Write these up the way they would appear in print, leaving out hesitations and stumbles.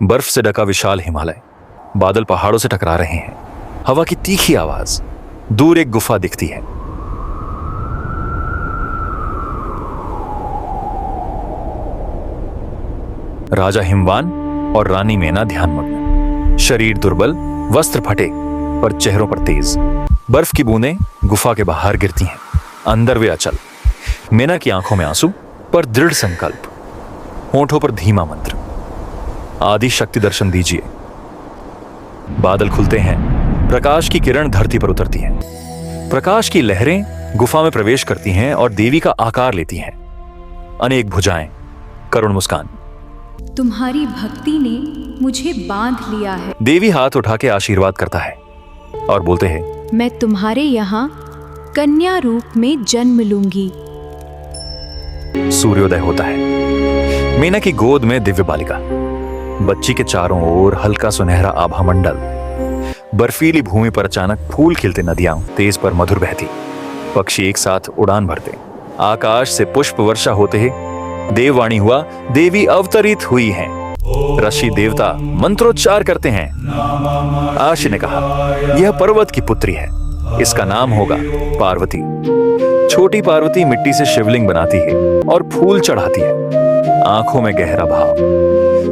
बर्फ से ढका विशाल हिमालय, बादल पहाड़ों से टकरा रहे हैं, हवा की तीखी आवाज, दूर एक गुफा दिखती है। राजा हिमवान और रानी मेना ध्यानमग्न, शरीर दुर्बल, वस्त्र फटे पर चेहरों पर तेज। बर्फ की बूंदें गुफा के बाहर गिरती हैं, अंदर वे अचल। मेना की आंखों में आंसू पर दृढ़ संकल्प, होंठों पर धीमा मंत्र, आदि शक्ति दर्शन दीजिए। बादल खुलते हैं, प्रकाश की किरण धरती पर उतरती है। प्रकाश की लहरें गुफा में प्रवेश करती हैं और देवी का आकार लेती हैं। अनेक भुजाएं, करुण मुस्कान। तुम्हारी भक्ति ने मुझे बांध लिया है। देवी हाथ उठा के आशीर्वाद करता है और बोलते हैं, मैं तुम्हारे यहाँ कन्या रूप में जन्म लूंगी। सूर्योदय होता है। मीना की गोद में दिव्य बालिका, बच्ची के चारों ओर हल्का सुनहरा आभा मंडल। बर्फीली भूमि पर अचानक फूल खिलते, नदियां तेज पर मधुर बहती, पक्षी एक साथ उड़ान भरते, आकाश से पुष्प वर्षा होते ही देववाणी हुआ, देवी अवतरित हुई हैं। ऋषि देवता मंत्रोच्चार करते हैं। आशी ने कहा, यह पर्वत की पुत्री है, इसका नाम होगा पार्वती। छोटी पार्वती मिट्टी से शिवलिंग बनाती है और फूल चढ़ाती है, आंखों में गहरा भाव।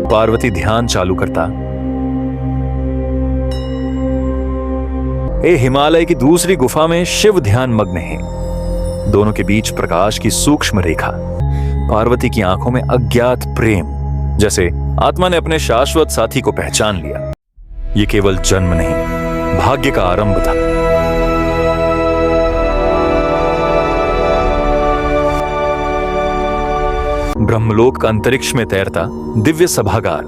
पार्वती ध्यान चालू करता। हिमालय की दूसरी गुफा में शिव ध्यान मग्न है, दोनों के बीच प्रकाश की सूक्ष्म रेखा। पार्वती की आंखों में अज्ञात प्रेम, जैसे आत्मा ने अपने शाश्वत साथी को पहचान लिया। ये केवल जन्म नहीं, भाग्य का आरंभ था। ब्रह्मलोक का अंतरिक्ष में तैरता दिव्य सभागार।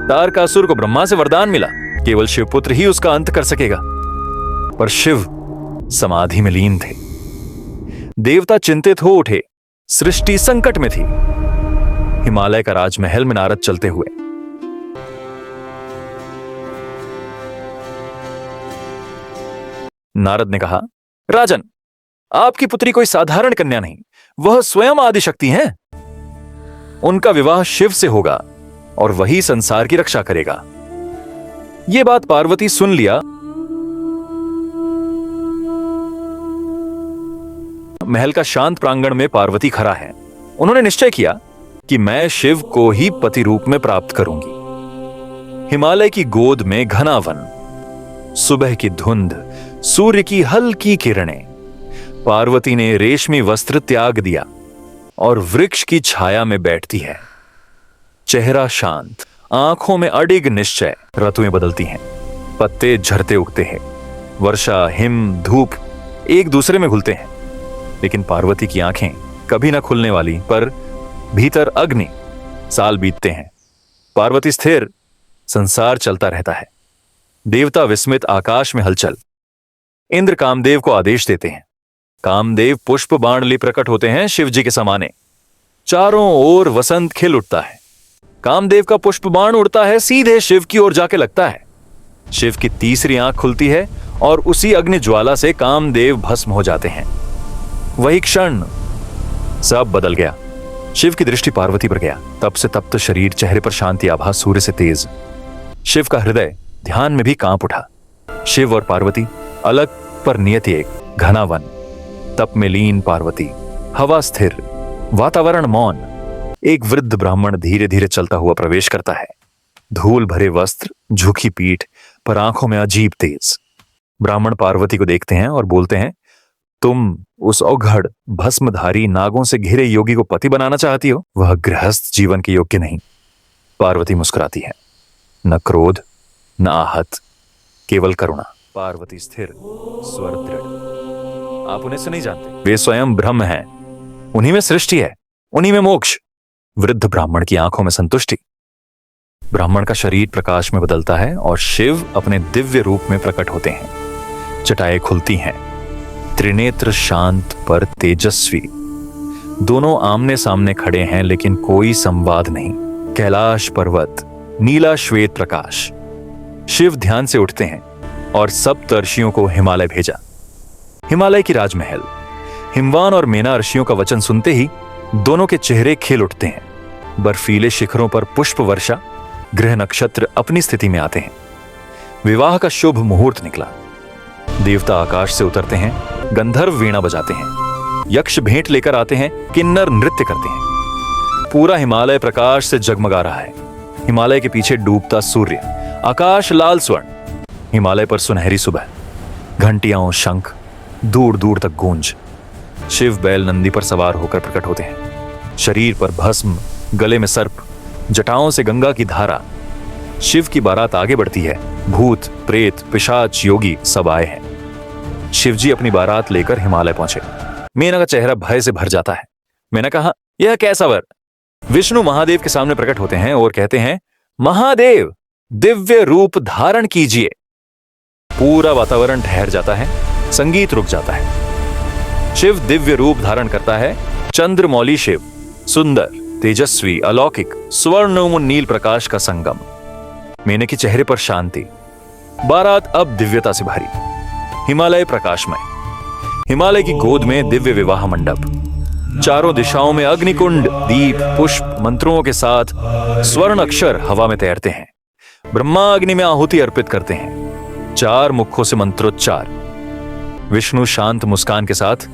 तारकासुर को ब्रह्मा से वरदान मिला, केवल शिवपुत्र ही उसका अंत कर सकेगा। पर शिव समाधि में लीन थे। देवता चिंतित हो उठे, सृष्टि संकट में थी। हिमालय का राजमहल में नारद चलते हुए। नारद ने कहा, राजन, आपकी पुत्री कोई साधारण कन्या नहीं, वह स्वयं आदिशक्ति हैं। उनका विवाह शिव से होगा और वही संसार की रक्षा करेगा। यह बात पार्वती सुन लिया। महल का शांत प्रांगण में पार्वती खड़ा है। उन्होंने निश्चय किया कि मैं शिव को ही पति रूप में प्राप्त करूंगी। हिमालय की गोद में घना वन, सुबह की धुंध, सूर्य की हल्की किरणें। पार्वती ने रेशमी वस्त्र त्याग दिया और वृक्ष की छाया में बैठती है। चेहरा शांत, आंखों में अडिग निश्चय। ऋतुएं बदलती हैं, पत्ते झरते उगते हैं, वर्षा, हिम, धूप एक दूसरे में घुलते हैं। लेकिन पार्वती की आंखें कभी ना खुलने वाली, पर भीतर अग्नि। साल बीतते हैं, पार्वती स्थिर, संसार चलता रहता है। देवता विस्मित, आकाश में हलचल। इंद्र कामदेव को आदेश देते हैं। कामदेव पुष्प बाण लिए प्रकट होते हैं, शिवजी के समाने। चारों ओर वसंत खिल उठता है। कामदेव का पुष्प बाण उड़ता है, सीधे शिव की ओर जाके लगता है। शिव की तीसरी आंख खुलती है और उसी अग्नि ज्वाला से कामदेव भस्म हो जाते हैं। वही क्षण सब बदल गया। शिव की दृष्टि पार्वती पर गया। तप से तप्त शरीर, चेहरे पर शांति आभा, सूर्य से तेज। शिव का हृदय ध्यान में भी कांप उठा। शिव और पार्वती अलग पर नियति एक। घना वन, तप में लीन पार्वती, हवा स्थिर, वातावरण मौन। एक वृद्ध ब्राह्मण धीरे धीरे चलता हुआ प्रवेश करता है। धूल भरे वस्त्र, झुकी पीठ, पर आंखों में अजीब तेज। ब्राह्मण पार्वती को देखते हैं और बोलते हैं, तुम उस औघड़ भस्मधारी नागों से घिरे योगी को पति बनाना चाहती हो? वह गृहस्थ जीवन के योग्य नहीं। पार्वती मुस्कुराती है, न क्रोध न आहत, केवल करुणा। पार्वती स्थिर, स्वर दृढ़। आप उन्हें से नहीं जानते, वे स्वयं ब्रह्म हैं। उन्हीं में सृष्टि है, उन्हीं में मोक्ष। वृद्ध ब्राह्मण की आंखों में संतुष्टि। ब्राह्मण का शरीर प्रकाश में बदलता है और शिव अपने दिव्य रूप में प्रकट होते हैं। जटाएं खुलती हैं, त्रिनेत्र शांत पर तेजस्वी। दोनों आमने सामने खड़े हैं, लेकिन कोई संवाद नहीं। कैलाश पर्वत, नीला श्वेत प्रकाश। शिव ध्यान से उठते हैं और सप्तर्षियों को हिमालय भेजा। हिमालय की राजमहल। हिमवान और मेना ऋषियों का वचन सुनते ही दोनों के चेहरे खिल उठते हैं। बर्फीले शिखरों पर पुष्प वर्षा, ग्रह नक्षत्र अपनी स्थिति में आते हैं। विवाह का शुभ मुहूर्त निकला। देवता आकाश से उतरते हैं, गंधर्व वीणा बजाते हैं, यक्ष भेंट लेकर आते हैं, किन्नर नृत्य करते हैं। पूरा हिमालय प्रकाश से जगमगा रहा है। हिमालय के पीछे डूबता सूर्य, आकाश लाल स्वर्ण, हिमालय पर सुनहरी सुबह, घंटियां और शंख दूर दूर तक गूंज। शिव बैल नंदी पर सवार होकर प्रकट होते हैं। शरीर पर भस्म, गले में सर्प, जटाओं से गंगा की धारा। शिव की बारात आगे बढ़ती है। भूत, प्रेत, पिशाच, योगी सब आए हैं। शिवजी अपनी बारात लेकर हिमालय पहुंचे। मीना का चेहरा भय से भर जाता है। मैंने कहा, यह कैसा वर? विष्णु महादेव के सामने प्रकट होते हैं और कहते हैं, महादेव दिव्य रूप धारण कीजिए। पूरा वातावरण ठहर जाता है, संगीत रुक जाता है। शिव दिव्य रूप धारण करता है। चंद्रमौली शिव, सुंदर, तेजस्वी, अलौकिक, स्वर्ण नील प्रकाश का संगम। मेने के चेहरे पर शांति। बारात अब दिव्यता से भरी। हिमालय प्रकाशमय। हिमालय की गोद में दिव्य विवाह मंडप। चारों दिशाओं में अग्निकुंड, दीप, पुष्प, मंत्रों के साथ स्वर्ण अक्षर हवा में तैरते हैं। ब्रह्मा अग्नि में आहुति अर्पित करते हैं। 4 मुखों से मंत्रोच्चार। विष्णु शांत मुस्कान के साथ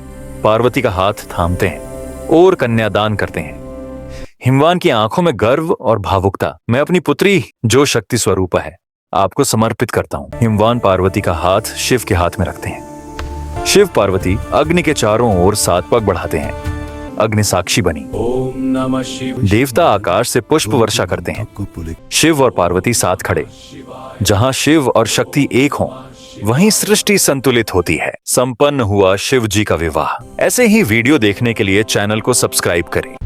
पार्वती का हाथ थामते हैं और कन्यादान करते हैं। हिमवान की आंखों में गर्व और भावुकता। मैं अपनी पुत्री, जो शक्ति स्वरूप है, आपको समर्पित करता हूं। हिमवान पार्वती का हाथ शिव के हाथ में रखते हैं। शिव पार्वती अग्नि के चारों ओर 7 पग बढ़ाते हैं। अग्नि साक्षी बनी। ओम नमः शिव। देवता आकाश से पुष्प वर्षा करते हैं। शिव और पार्वती साथ खड़े। जहां शिव और शक्ति एक हों, वहीं सृष्टि संतुलित होती है। संपन्न हुआ शिव जी का विवाह। ऐसे ही वीडियो देखने के लिए चैनल को सब्सक्राइब करें।